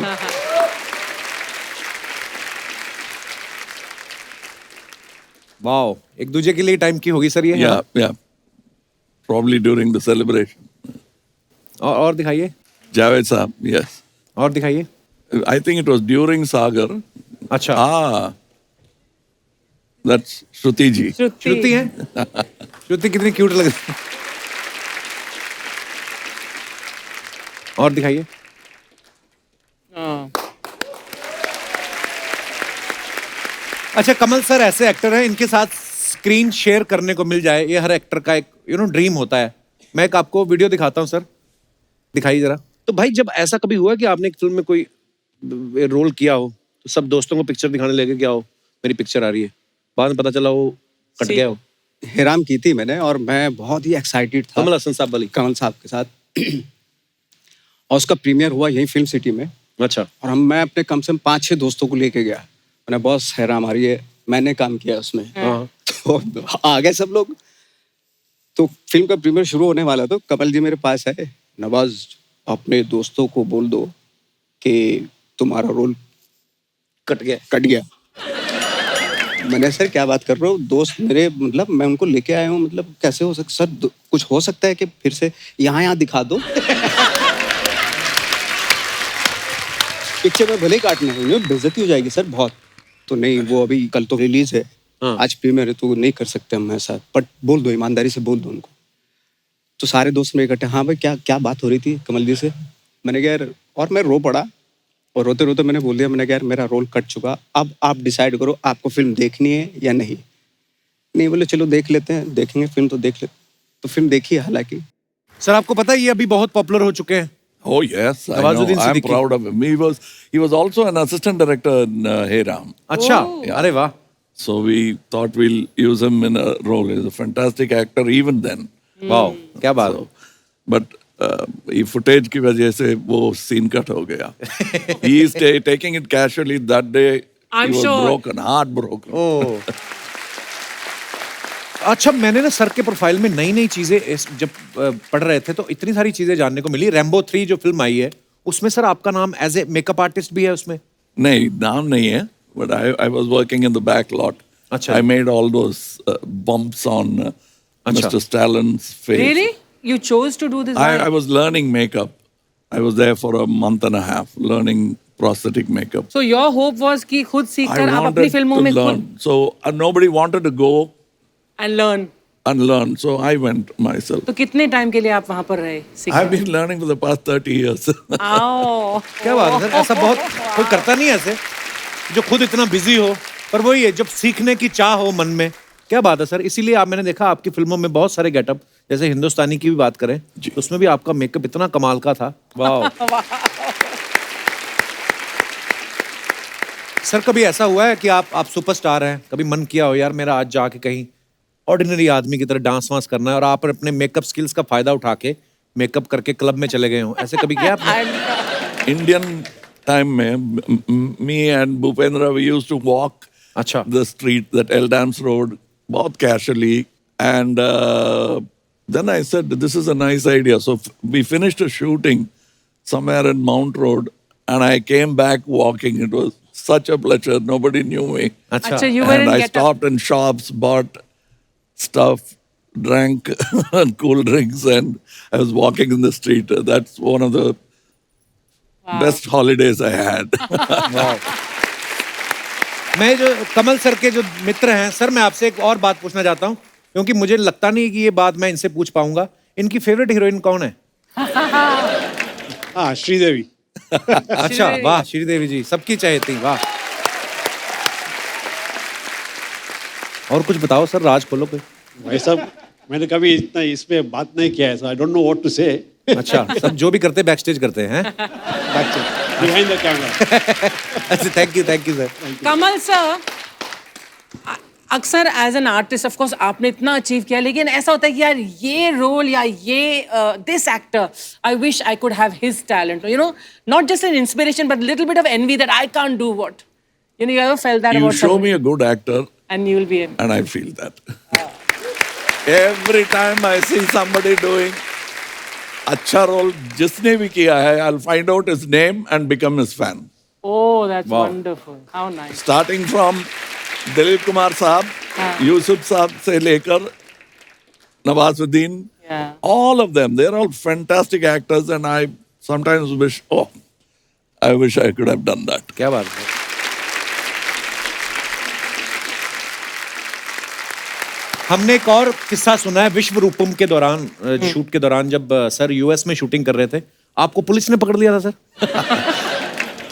वाओ, एक दूजे के लिए टाइम की होगी सर ये।
Yeah. Probably during the celebration.
और दिखाइए।
Javed साहब, yes.
और दिखाइए।
I think it was during Sagar.
अच्छा,
That's Shruti ji.
श्रुति है। श्रुति कितनी क्यूट लग रही है। और दिखाइए। अच्छा, कमल सर ऐसे एक्टर हैं, इनके साथ स्क्रीन शेयर करने को मिल जाए, ये हर एक्टर का एक ड्रीम होता है। मैं एक आपको वीडियो दिखाता हूँ सर, दिखाइए जरा। तो भाई जब ऐसा कभी हुआ कि आपने एक फिल्म में कोई रोल किया हो तो सब दोस्तों को पिक्चर दिखाने लगे, क्या हो मेरी पिक्चर आ रही है, बाद में पता चला वो कट गया हो?
हेराम की थी मैंने और मैं बहुत ही एक्साइटेड था
कमल हसन साहब वाली?
कमल साहब के साथ। और उसका प्रीमियर हुआ यही फिल्म सिटी में।
अच्छा।
और मैं अपने कम से कम 5-6 दोस्तों को लेके गया। मैंने बॉस हेराम आ रही है, मैंने काम किया उसमें। तो आ गए सब लोग। तो फिल्म का प्रीमियर शुरू होने वाला तो कमल जी मेरे पास आए, नवाज अपने दोस्तों को बोल दो कि तुम्हारा रोल
कट
गया। मैंने सर क्या बात कर रहे हो, दोस्त मेरे, मतलब मैं उनको लेके आया हूँ, मतलब कैसे हो सकता सर, कुछ हो सकता है कि फिर से यहाँ दिखा दो। पिक्चर में भले ही काटने होंगे, बेइज्जती हो जाएगी सर बहुत। तो नहीं, वो अभी कल तो रिलीज है, आज प्रीमियर है, तो नहीं कर सकते हम ऐसा, बट बोल दो, ईमानदारी से बोल दो उनको। तो सारे दोस्त मेरे इकट्ठे, हाँ भाई क्या बात हो रही थी कमल जी से? मैंने कहा यार, और मैं रो पड़ा और रोते रोते मैंने बोल दिया, मैंने कहा यार मेरा रोल कट चुका, अब आप डिसाइड करो आपको फिल्म देखनी है या नहीं। नहीं बोले चलो देख लेते हैं, देखेंगे फिल्म तो देख लेते। तो फिल्म देखी हालांकि।
सर आपको पता है ये अभी बहुत पॉपुलर हो चुके हैं?
Oh yes, I know.
Nawazuddin
I'm
Siddiqui.
proud of him. He was also an assistant director in Hey Ram.
अच्छा, अरे वाह।
So we thought we'll use him in a role. He's a fantastic actor even then.
वाह, क्या बात है।
But ये footage की वजह से वो scene cut हो गया. He is taking it casually that day.
I'm
he was
sure.
broken, heartbroken.
ओह। अच्छा, मैंने ना सर के प्रोफाइल में नई नई चीजें जब पढ़ रहे थे तो इतनी सारी चीजें जानने को मिली। रैम्बो 3 जो फिल्म आई है उसमें सर आपका नाम एज ए मेकअप आर्टिस्ट भी है उसमें?
नहीं, नाम नहीं है, but I was working in the back lot.
अच्छा।
I made all those bumps on
अच्छा।
Mr. Stallin's face.
Really? You chose to do this?
I was learning makeup. I was there for a month and a half learning prosthetic makeup.
So your hope was कि खुद सीख
I
कर आप अपनी
wanted
फिल्मों
to
में
learn.
खुद
So nobody wanted to go
and learn.
and learn. So I went myself.
तो कितने टाइम के लिए आप वहाँ पर रहे?
I've been learning for the past 30 years.
आओ।
क्या बात है सर, ऐसा बहुत कोई करता नहीं है ऐसे जो खुद इतना बिजी हो, पर वही है जब सीखने की चाह हो मन में। क्या बात है सर, इसीलिए आप, मैंने देखा आपकी फिल्मों में बहुत सारे गेटअप, जैसे हिंदुस्तानी की भी बात करें तो उसमें भी आपका मेकअप इतना कमाल का था। वाह। सर कभी ऐसा हुआ है कि आप सुपरस्टार हैं, कभी मन किया हो यार मेरा आज जाके कहीं ऑर्डिनरी आदमी की तरह डांस वांस करना है, और आप अपने मेकअप स्किल्स का फायदा उठा के मेकअप करके क्लब में चले गए हो, ऐसे कभी किया आपने?
Indian time में me and Bhupendra we used to walk
अच्छा।
the street, that Eldams Road, बहुत casually, and then I said this is a nice idea. So we finished a shooting somewhere in Mount Road, and I came back walking. It was such a pleasure. Nobody knew me.
अच्छा।
अच्छा, you were
And
in
I
getup.
stopped in shops, bought stuff, drank cool drinks, and I was walking in the street. That's one of the best holidays I had.
मैं जो कमल सर के जो मित्र हैं सर, मैं आपसे एक और बात पूछना चाहता हूँ, क्योंकि मुझे लगता नहीं कि ये बात मैं इनसे पूछ पाऊंगा। इनकी फेवरेट हीरोइन कौन है?
हाँ, श्रीदेवी।
अच्छा, वाह, श्रीदेवी जी सबकी चाहती, वाह। और कुछ बताओ सर, राज खोलो कोई।
भाई साहब, मैंने कभी इतना इसमें बात नहीं किया है, so I don't know what to say.
अच्छा, सब जो भी करते बैक स्टेज करते हैं?
Behind the camera.
अच्छा, thank you sir.
Kamal sir, अक्सर as an artist of course आपने इतना अचीव किया, लेकिन ऐसा होता है कि यार ये रोल या ये this actor, I wish I could have his talent, you know, not just an inspiration but little bit of envy that I can't do what, you know, you ever felt that
You
about
show me a good actor,
and you will be
and I feel that. Every time I see somebody doing अच्छा role, जिसने भी किया है, I'll find out his name and become his fan.
Oh, that's
Wow.
wonderful. How nice.
Starting from Dilip Kumar साहब, यूसुफ साहब से लेकर Nawazuddin,
Yeah.
all of them, they're all fantastic actors, and I sometimes wish, I wish I could have done that.
क्या बात है। हमने एक और किस्सा सुना है विश्व रूपम के दौरान, शूट के दौरान, जब सर यूएस में शूटिंग कर रहे थे, आपको पुलिस ने पकड़ लिया था sir?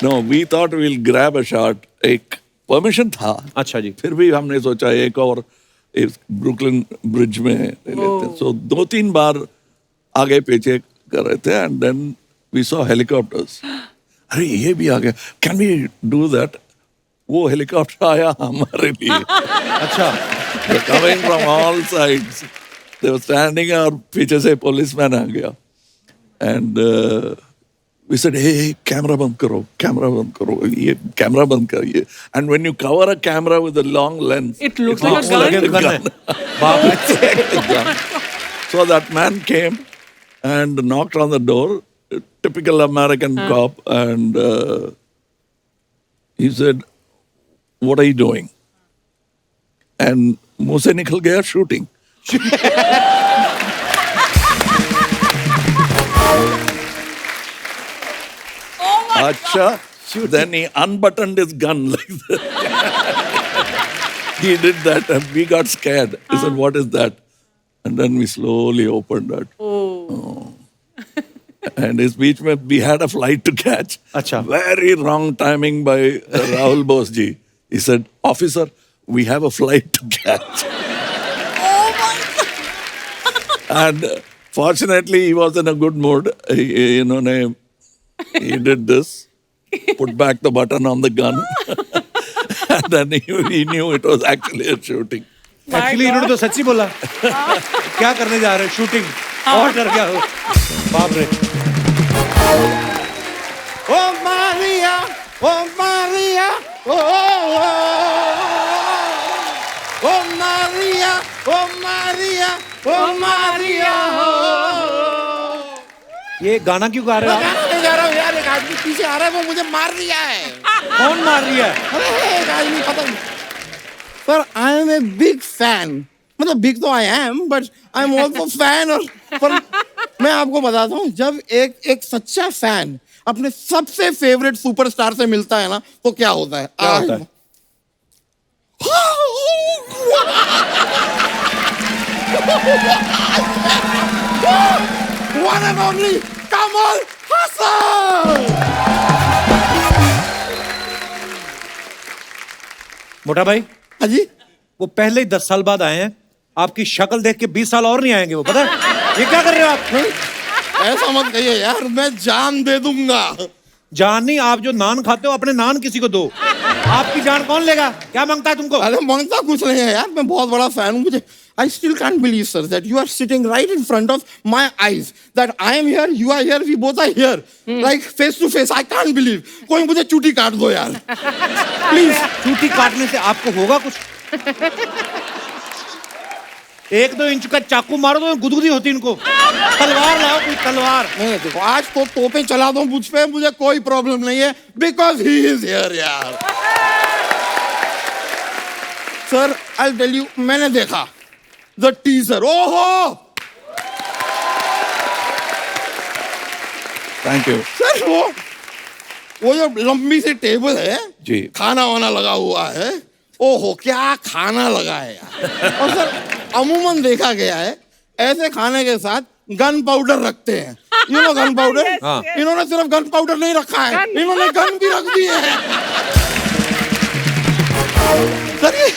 No, we thought we'll grab a shot. एक परमिशन था,
अच्छा जी।
फिर भी हमने सोचा एक और इस ब्रुकलिन ब्रिज में ले लेते हैं. So 2-3 बार आगे पीछे कर रहे थे and then we saw helicopters. अरे ये भी आ गया. Can we do that? वो हेलीकॉप्टर आया हमारे लिए.
अच्छा.
They're coming from all sides. They were standing और पीछे से policeman आ गया. And we said, hey, camera band karo, ye camera band kariye. And when you cover a camera with a long lens,
It looks like a gun.
gun. So that man came and knocked on the door, typical American cop, and he said, what are you doing? And मुंह से निकल गया shooting. Acha. Then he unbuttoned his gun like that. He did that and we got scared. He said, what is that? And then we slowly opened that. Oh. And his beach mein, we had a flight to catch.
Acha.
Very wrong timing by Rahul Bose ji. He said, officer, we have a flight to catch. And fortunately, he was in a good mood. He did this, put back the button on the gun, and then he knew it was actually a shooting.
Actually इन्होंने तो सच्ची बोला. क्या करने जा रहे हैं? शूटिंग. और डर गया हो. बाप रे.
ओ मारिया, ओ मारिया, ओ मारिया, ओ मारिया, ओ मारिया.
ये गाना क्यों गा रहे हो आप?
गाना नहीं गा रहा हूँ यार, एक आदमी पीछे आ रहा है, वो मुझे मार रिया है.
कौन मार रही है?
अरे एक आदमी खत्म. Sir I am a big fan. मतलब बिग तो I am, but I am also fan. और पर मैं आपको बताता हूँ, जब एक सच्चा फैन अपने सबसे फेवरेट सुपरस्टार से मिलता है ना, तो क्या होता है?
क्या होता है?
One and only Kamal Haasan.
मोटा भाई,
हाँ जी.
वो पहले ही 10 साल बाद आए हैं. आपकी शक्ल देख के 20 साल और नहीं आएंगे वो, पता है? ये क्या कर रहे हो आप?
ऐसा मत कहिए यार, मैं जान दे दूंगा.
जान नहीं, आप जो नान खाते हो अपने नान किसी को दो. आपकी जान कौन लेगा? क्या मांगता है तुमको?
अरे मांगता कुछ नहीं है यार, मैं बहुत बड़ा फैन हूँ. मुझे I still can't believe, sir, that you are sitting right in front of my eyes. That I am here, you are here, we both are here, like face to face. I can't believe. कोई मुझे चूटी काट दो यार, please.
चूटी काटने से आपको होगा कुछ? 1-2 इंच का चाकू मारो तो गुदगुदी होती इनको. तलवार लाओ, कोई तलवार.
नहीं देखो, आज तो तोपे चला दो मुझ पे, मुझे कोई प्रॉब्लम नहीं है, because he is here यार. Sir, I'll tell you, मैंने देखा the teaser. ओहो
Thank you.
सर, वो जो लंबी सी टेबल है
जी,
खाना वाना लगा हुआ है. ओहो क्या खाना लगा है यार. और सर अमूमन देखा गया है ऐसे खाने के साथ गन पाउडर रखते हैं. You know gun powder. इन्होंने सिर्फ गन पाउडर नहीं रखा है, इन्होंने गन भी रख दी है. सर ये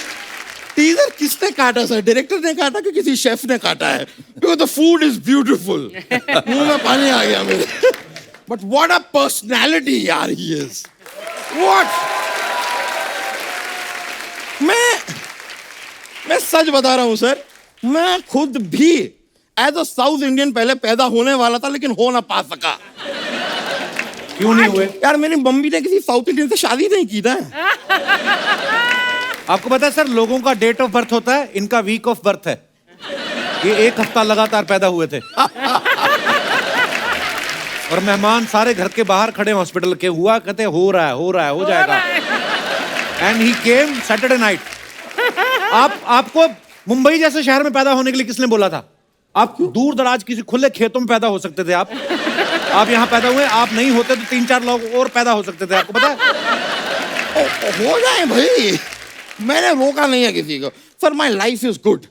टीजर किसने काटा? सर डायरेक्टर ने काटा कि किसी शेफ ने काटा है? Because the food is beautiful. मुंह में पानी आ गया मेरे. बट व्हाट अ पर्सनैलिटी यार ही इज. व्हाट. मैं सच बता रहा हूं सर, मैं खुद भी एज अ साउथ इंडियन पहले पैदा होने वाला था, लेकिन हो ना पा सका.
क्यों नहीं हुए?
यार मेरी मम्मी ने किसी साउथ इंडियन से शादी नहीं की ना.
आपको पता है सर, लोगों का डेट ऑफ बर्थ होता है, इनका वीक ऑफ बर्थ है. ये 1 हफ्ता लगातार पैदा हुए थे. और मेहमान सारे घर के बाहर खड़े हॉस्पिटल के, हुआ कहते हो रहा है, हो जाएगा. And he came Saturday night. आपको मुंबई जैसे शहर में पैदा होने के लिए किसने बोला था? आप दूर दराज किसी खुले खेतों में पैदा हो सकते थे. आप यहाँ पैदा हुए. आप नहीं होते तो 3-4 लोग और पैदा हो सकते थे. आपको पता है?
हो जाए भाई, मैंने रोका नहीं है किसी को. Sir my life is good.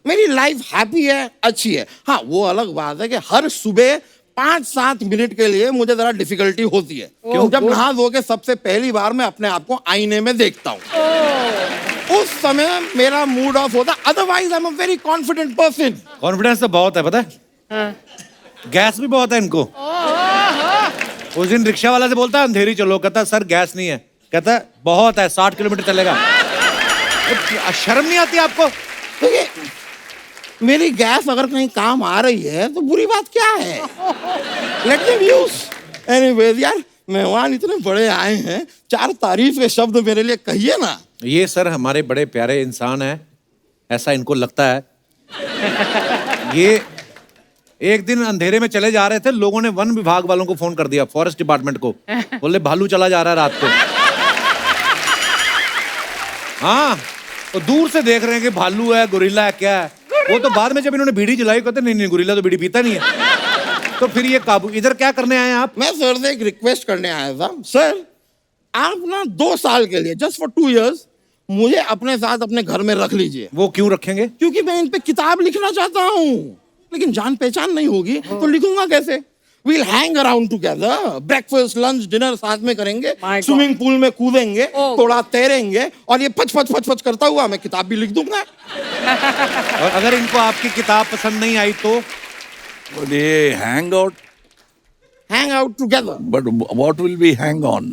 मेरी लाइफ हैप्पी है, अच्छी है. हाँ वो अलग बात है कि हर सुबह 5-7 मिनट के लिए मुझे जरा डिफिकल्टी होती है. क्यों? जब नहा धो के सबसे पहली बार मैं अपने आप को आईने में देखता हूँ.
उस समय मेरा मूड ऑफ होता, otherwise I am a very confident person.
Confidence तो बहुत है, पता है गैस भी बहुत है इनको। उस दिन रिक्शा वाला से बोलता है अंधेरी चलो, कहता सर गैस नहीं है, कहता है बहुत है 60 किलोमीटर चलेगा। शर्म नहीं आती आपको?
देखिए, मेरी गैस अगर कहीं काम आ रही है तो बुरी बात क्या है? Let them use. एनीवेज यार, मेहमान इतने बड़े आए हैं, 4 तारीफ के शब्द मेरे लिए कहिए ना।
ये सर हमारे बड़े प्यारे इंसान हैं, ऐसा इनको लगता है। ये एक दिन अंधेरे में चले जा रहे थे, लोगों ने वन विभाग वालों को फोन कर दिया, फॉरेस्ट डिपार्टमेंट को, बोले भालू चला जा रहा है रात को। हाँ, तो दूर से देख रहे हैं कि भालू है, गोरिल्ला है, क्या है। वो तो बाद में जब इन्होंने बीड़ी जलाई, कहते नहीं गोरिल्ला तो बीड़ी पीता नहीं है। तो फिर ये काबू। इधर क्या करने आए हैं आप?
मैं सर से एक रिक्वेस्ट करने आया था। सर, आप ना 2 साल के लिए, जस्ट फॉर 2 years, मुझे अपने साथ अपने घर में रख लीजिए।
वो क्यों रखेंगे?
क्योंकि मैं इन पे किताब लिखना चाहता हूँ, लेकिन जान पहचान नहीं होगी तो लिखूंगा कैसे? We'll hang around together, breakfast, lunch, dinner साथ में करेंगे, स्विमिंग पूल में कूदेंगे, थोड़ा तैरेंगे, और ये फच फच फच फच करता हुआ मैं किताब भी लिख दूंगा।
और अगर इनको आपकी किताब पसंद नहीं आई तो?
ये hang out,
Hang out together.
but what will we hang on?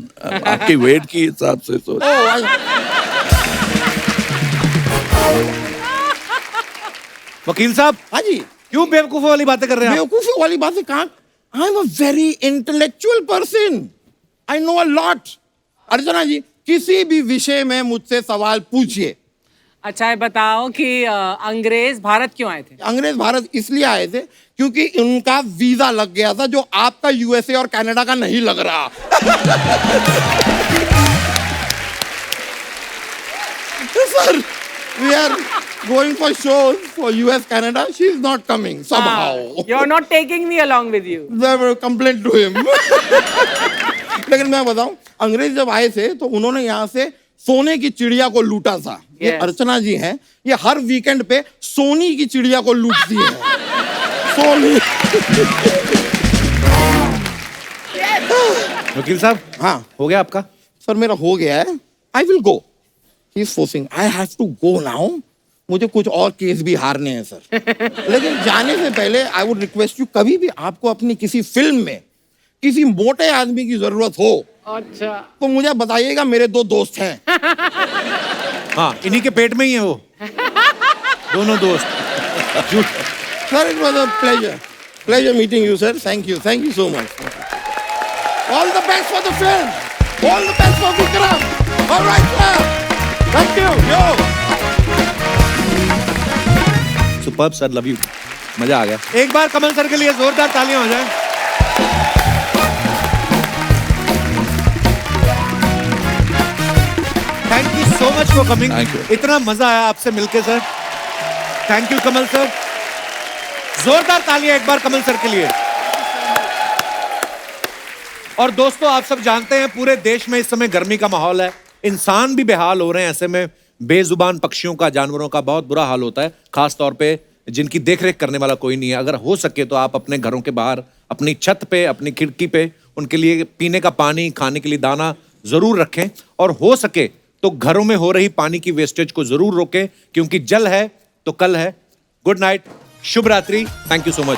आपकी वेट की हिसाब से तो।
वकील साहब,
हाँ जी,
क्यों बेवकूफों वाली बातें कर रहे हैं आप?
बेवकूफी वाली बातें कहाँ? I am a very intellectual person, I know a lot. Archana ji, किसी भी विषय में मुझसे सवाल पूछिए।
अच्छा, ये बताओ कि अंग्रेज भारत क्यों आए थे?
अंग्रेज भारत इसलिए आए थे क्योंकि उनका वीजा लग गया था, जो आपका यूएसए और कनाडा का नहीं लग रहा। Sir, we are going for shows for US, Canada. She's not coming somehow.
You're not taking me along with you.
Never complain to him. लेकिन मैं बताऊं, अंग्रेज जब आए थे तो उन्होंने यहाँ से सोने की चिड़िया को लूटा था। ये अर्चना जी हैं, ये हर वीकेंड पे सोनी की चिड़िया को लूटती है। सोनी।
वकील साहब,
हाँ,
हो गया आपका?
सर, मेरा हो गया है। I will go. He is forcing. I have to go now. मुझे कुछ और केस भी हारने हैं सर। लेकिन जाने से पहले आई वुड रिक्वेस्ट यू, कभी भी आपको अपनी किसी फिल्म में किसी मोटे आदमी की जरूरत हो,
अच्छा,
तो मुझे बताइएगा, मेरे 2 दोस्त हैं।
हाँ, इन्हीं के पेट में ही है वो दोनों दोस्त।
Sir, it was a pleasure meeting you sir. Thank you so much. All the best for the film, all the best for Vikram. Alright sir, thank you. Yo
superb sir, love you, मजा आ गया। एक बार कमल सर के लिए जोरदार तालियां हो जाएं। Thank you so much for coming. इतना मजा आया आपसे मिलके sir. Thank you Kamal sir. जोरदार तालियां एक बार कमल सर के लिए। और दोस्तों, आप सब जानते हैं पूरे देश में इस समय गर्मी का माहौल है, इंसान भी बेहाल हो रहे हैं। ऐसे में बेजुबान पक्षियों का, जानवरों का बहुत बुरा हाल होता है, खास तौर पे जिनकी देखरेख करने वाला कोई नहीं है। अगर हो सके तो आप अपने घरों के बाहर, अपनी छत पे, अपनी खिड़की पे उनके लिए पीने का पानी, खाने के लिए दाना जरूर रखें। और हो सके तो घरों में हो रही पानी की वेस्टेज को जरूर रोकें, क्योंकि जल है तो कल है। गुड नाइट, शुभ रात्रि, थैंक यू सो मच।